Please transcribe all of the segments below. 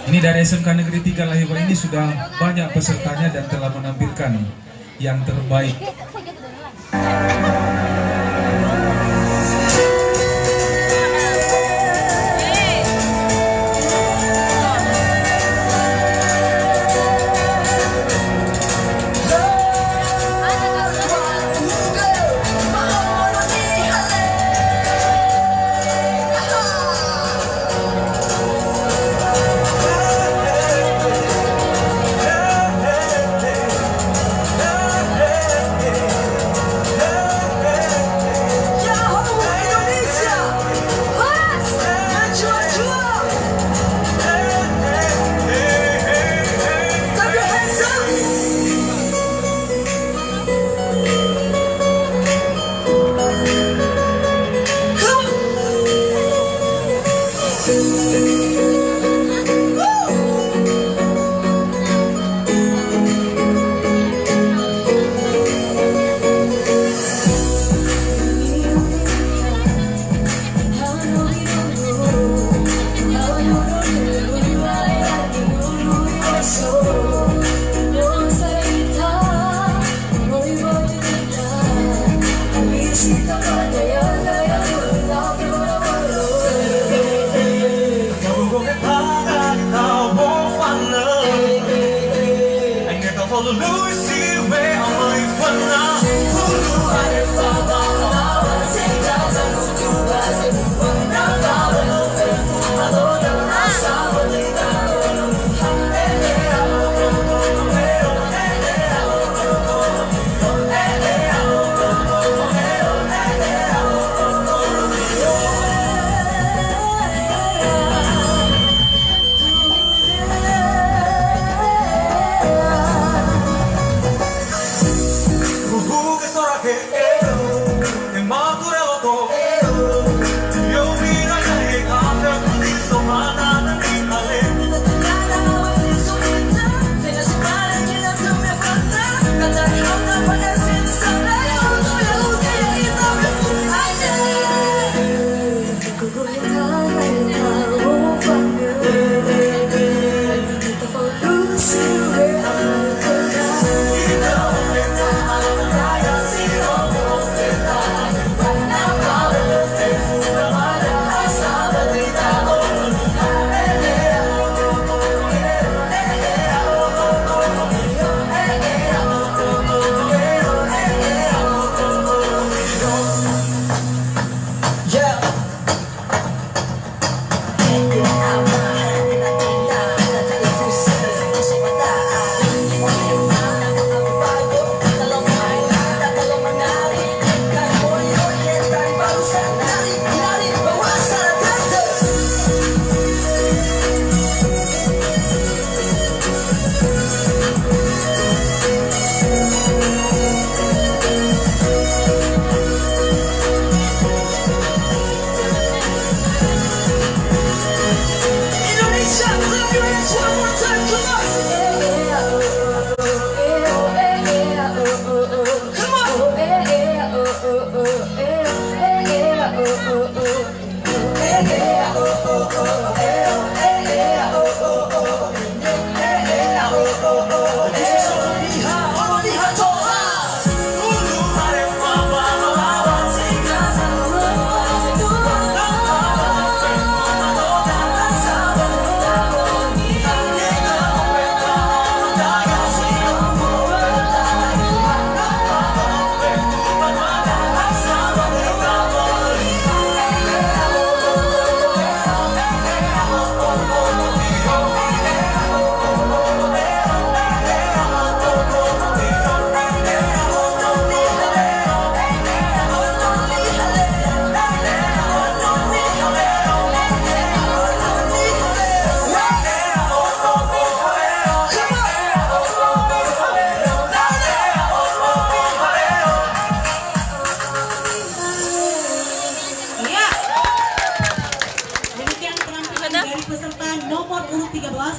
Ini dari SMK Negeri 3 Lahiwa ini sudah banyak pesertanya dan telah menampilkan yang terbaik.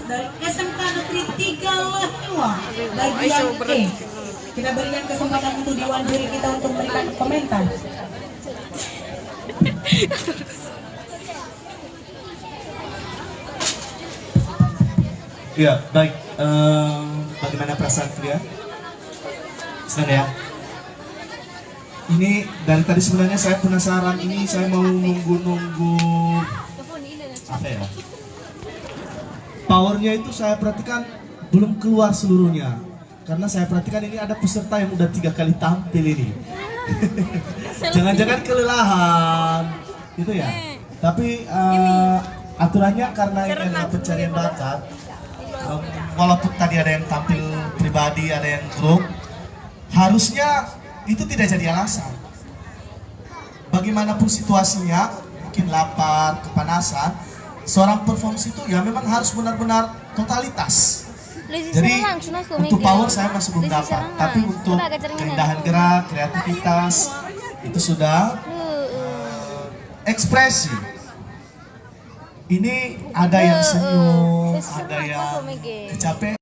dari SMK Negeri 3 Lahiwa bagian E. Kita berikan kesempatan untuk Dewan Juri kita untuk memberikan komentar. Ya, baik. Bagaimana perasaan Fria? Senang ya? Ini dari tadi sebenarnya saya penasaran, ini saya mau nunggu apa ya? Powernya itu saya perhatikan belum keluar seluruhnya. Karena saya perhatikan ini ada peserta yang udah 3 kali tampil ini. Jangan-jangan kelelahan, gitu ya. Tapi aturannya karena ini adalah pencarian bakat. Walaupun tadi ada yang tampil pribadi, ada yang grup, harusnya itu tidak jadi alasan. Bagaimanapun situasinya, mungkin lapar, kepanasan, seorang performance itu ya memang harus benar-benar totalitas. Jadi untuk power saya masih belum dapat, tapi untuk keindahan gerak, kreativitas itu sudah ekspresi. Ini ada yang senyum, ada yang kecapean.